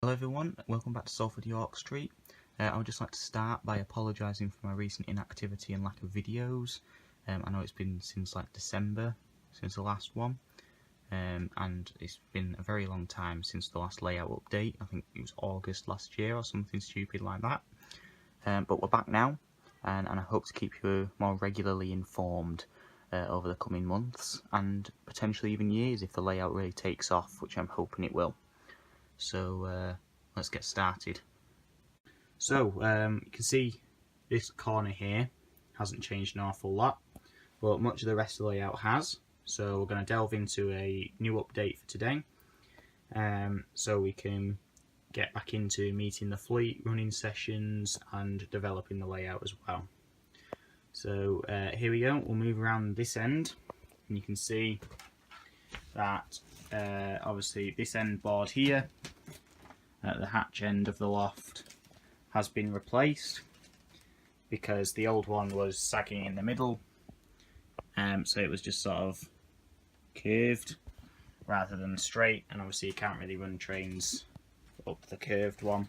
Hello everyone, welcome back to Salfordyorkstreet. I would just like to start by apologising for my recent inactivity and lack of videos. I know it's been since like December, since the last one, and it's been a very long time since the last layout update. I think it was August last year or something stupid like that. But we're back now, and I hope to keep you more regularly informed over the coming months, and potentially even years if the layout really takes off, which I'm hoping it will. So let's get started. So you can see this corner here hasn't changed an awful lot, but much of the rest of the layout has. So we're going to delve into a new update for today, so we can get back into meeting the fleet, running sessions and developing the layout as well. So here we go, we'll move around this end and you can see that obviously this end board here at the hatch end of the loft has been replaced because the old one was sagging in the middle, so it was just sort of curved rather than straight, and obviously you can't really run trains up the curved one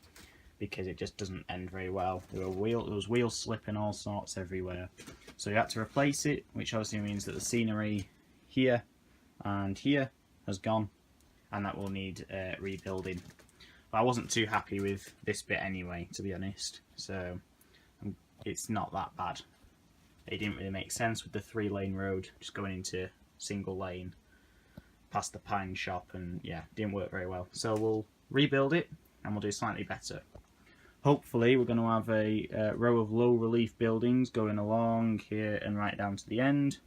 because it just doesn't end very well. There was wheel slip and all sorts everywhere, so you had to replace it, which obviously means that the scenery here and here has gone, and that will need rebuilding. But I wasn't too happy with this bit anyway, to be honest, so it's not that bad. It didn't really make sense with the 3-lane road just going into single lane past the pine shop, and yeah, didn't work very well. So we'll rebuild it and we'll do slightly better. Hopefully we're going to have a row of low relief buildings going along here and right down to the end,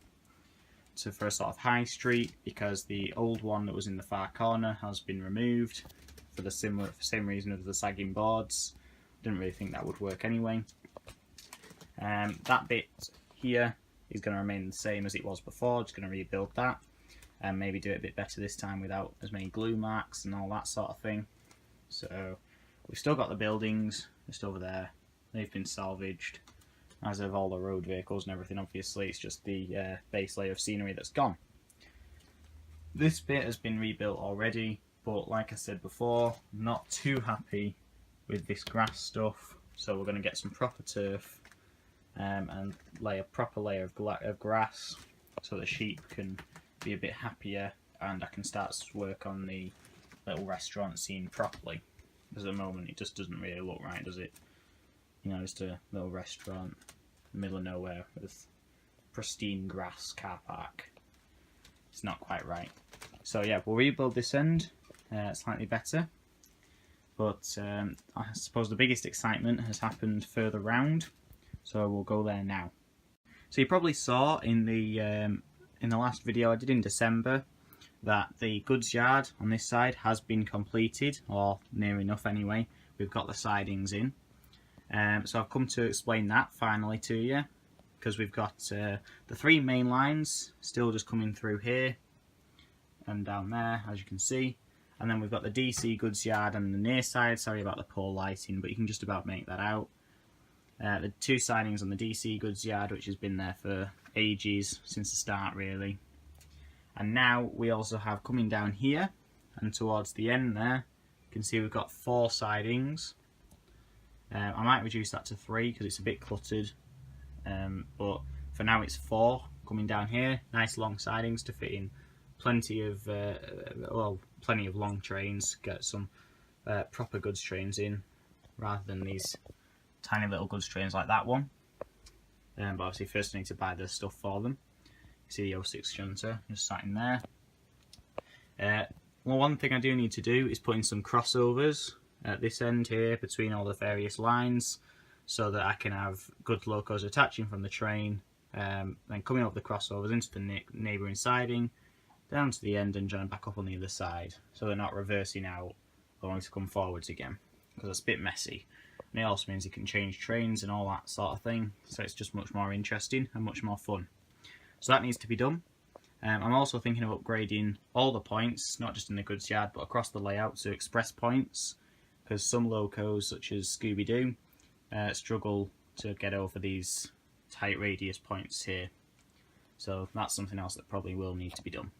so for a sort of high street, because the old one that was in the far corner has been removed for the same reason as the sagging boards. Didn't really think that would work anyway. That bit here is going to remain the same as it was before. Just going to rebuild that and maybe do it a bit better this time without as many glue marks and all that sort of thing. So we've still got the buildings just over there. They've been salvaged, as of all the road vehicles and everything. Obviously it's just the base layer of scenery that's gone. This bit has been rebuilt already, but like I said before, I'm not too happy with this grass stuff, so we're going to get some proper turf and lay a proper layer of grass so the sheep can be a bit happier and I can start to work on the little restaurant scene properly. Because at the moment it just doesn't really look right, does it? You know, just a little restaurant in the middle of nowhere with pristine grass car park. It's not quite right. So yeah, we'll rebuild this end slightly better. But I suppose the biggest excitement has happened further round, so we'll go there now. So you probably saw in the last video I did in December that the goods yard on this side has been completed, or near enough anyway. We've got the sidings in. So I've come to explain that finally to you, because we've got the 3 main lines still just coming through here and down there, as you can see, and then we've got the DC goods yard on the near side. Sorry about the poor lighting, but you can just about make that out. The 2 sidings on the DC goods yard, which has been there for ages, since the start really. And now we also have, coming down here and towards the end there, you can see we've got 4 sidings. I might reduce that to 3 because it's a bit cluttered, but for now it's 4 coming down here. Nice long sidings to fit in plenty of long trains. Get some proper goods trains in rather than these tiny little goods trains like that one. But obviously first I need to buy the stuff for them. You see the 06 shunter just sat in there. Well, one thing I do need to do is put in some crossovers at this end here between all the various lines, so that I can have good locos attaching from the train, then coming up the crossovers into the neighbouring siding, down to the end and join back up on the other side, so they're not reversing out or wanting to come forwards again, because it's a bit messy. And it also means you can change trains and all that sort of thing, so it's just much more interesting and much more fun. So that needs to be done. I'm also thinking of upgrading all the points, not just in the goods yard but across the layout, to express points, because some locos such as Scooby-Doo struggle to get over these tight radius points here. So that's something else that probably will need to be done.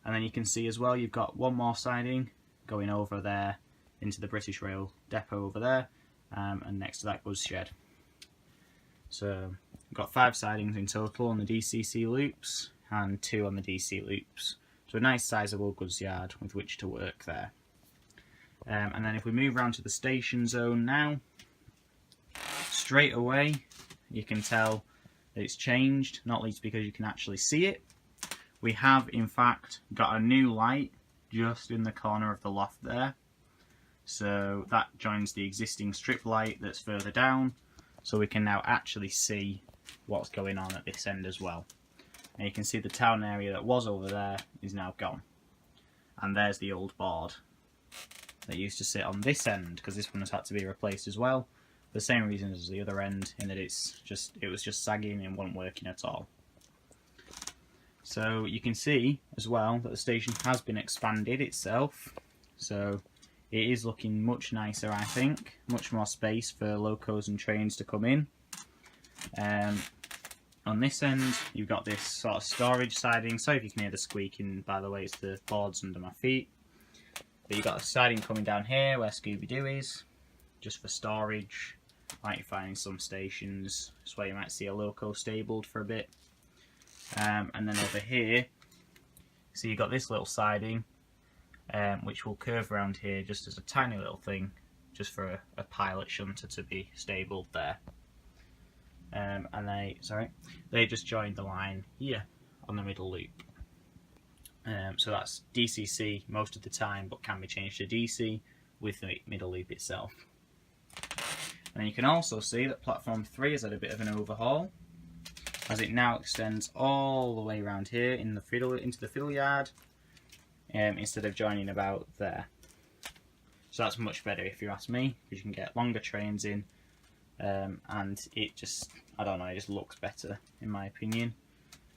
And then you can see as well, you've got one more siding going over there into the British Rail depot over there, and next to that goods shed. So we've got 5 sidings in total on the DCC loops and 2 on the DC loops. So a nice sizable goods yard with which to work there. And then if we move around to the station zone now, straight away you can tell that it's changed, not least because you can actually see it. We have in fact got a new light just in the corner of the loft there. So that joins the existing strip light that's further down, so we can now actually see what's going on at this end as well. And you can see the town area that was over there is now gone. And there's the old board that used to sit on this end, because this one has had to be replaced as well. For the same reason as the other end, in that it was just sagging and wasn't working at all. So you can see as well that the station has been expanded itself. So it is looking much nicer, I think. Much more space for locos and trains to come in. On this end, you've got this sort of storage siding. Sorry if you can hear the squeaking, by the way, it's the boards under my feet. But you've got a siding coming down here where Scooby-Doo is, just for storage, like you find in some stations. That's where you might see a loco stabled for a bit. And then over here, so you've got this little siding, which will curve around here just as a tiny little thing, just for a pilot shunter to be stabled there. And they just joined the line here on the middle loop. So that's DCC most of the time, but can be changed to DC with the middle loop itself. And you can also see that platform 3 has had a bit of an overhaul, as it now extends all the way around here in the into the fiddle yard, instead of joining about there. So that's much better if you ask me, because you can get longer trains in, and it just, I don't know, it just looks better in my opinion.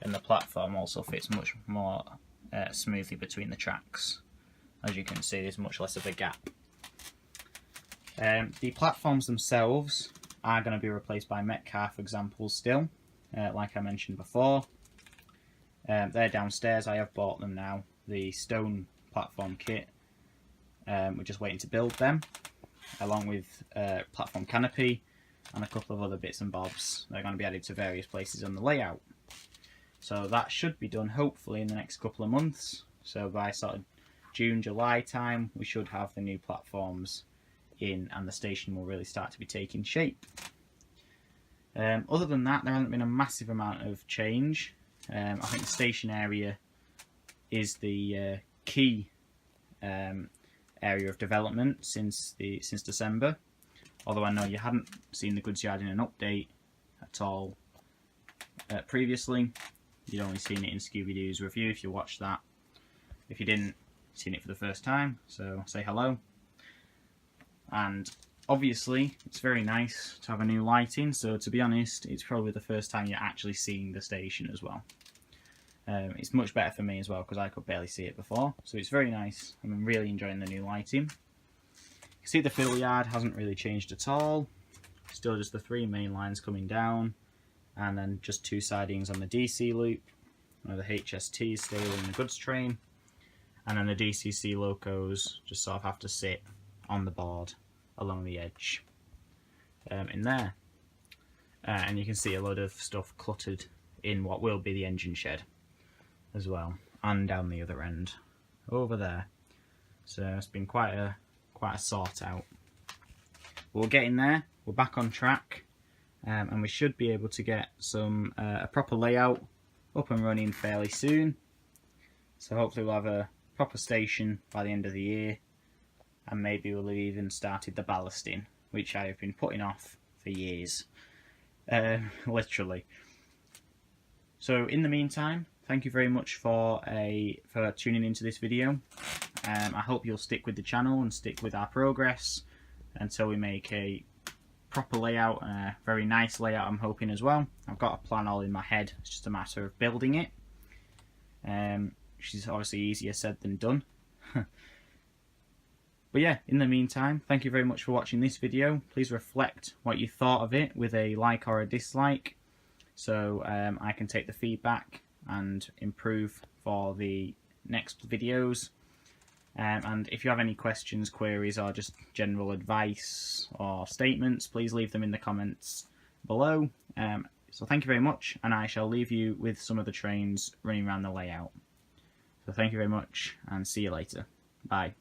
And the platform also fits much more smoothly between the tracks. As you can see, there's much less of a gap. The platforms themselves are going to be replaced by Metcalfe examples still, like I mentioned before. They're downstairs, I have bought them now, the stone platform kit. We're just waiting to build them, along with platform canopy and a couple of other bits and bobs that are going to be added to various places on the layout. So that should be done hopefully in the next couple of months. So by sort of June, July time, we should have the new platforms in and the station will really start to be taking shape. Other than that, there hasn't been a massive amount of change. I think the station area is the key area of development since December. Although I know you hadn't seen the goods yard in an update at all previously. You'd only seen it in Scooby-Doo's review if you watched that. If you didn't, you've seen it for the first time, so say hello. And obviously it's very nice to have a new lighting, so to be honest, it's probably the first time you're actually seeing the station as well. It's much better for me as well, because I could barely see it before, so it's very nice. I'm really enjoying the new lighting. You can see the fiddle yard hasn't really changed at all. Still just the 3 main lines coming down, and then just 2 sidings on the DC loop, where the HST is staying in the goods train, and then the DCC locos just sort of have to sit on the board along the edge in there. And you can see a load of stuff cluttered in what will be the engine shed as well, and down the other end over there. So it's been quite a sort out. But we're getting there, we're back on track, and we should be able to get some a proper layout up and running fairly soon. So hopefully we'll have a proper station by the end of the year, and maybe we'll have even started the ballasting, which I have been putting off for years, literally. So in the meantime, thank you very much for tuning into this video. I hope you'll stick with the channel and stick with our progress until we make a proper layout, and a very nice layout I'm hoping as well. I've got a plan all in my head, it's just a matter of building it, which is obviously easier said than done. But yeah, in the meantime, thank you very much for watching this video. Please reflect what you thought of it with a like or a dislike, so I can take the feedback and improve for the next videos. And if you have any questions, queries, or just general advice or statements, please leave them in the comments below. So thank you very much, and I shall leave you with some of the trains running around the layout. So thank you very much, and see you later. Bye.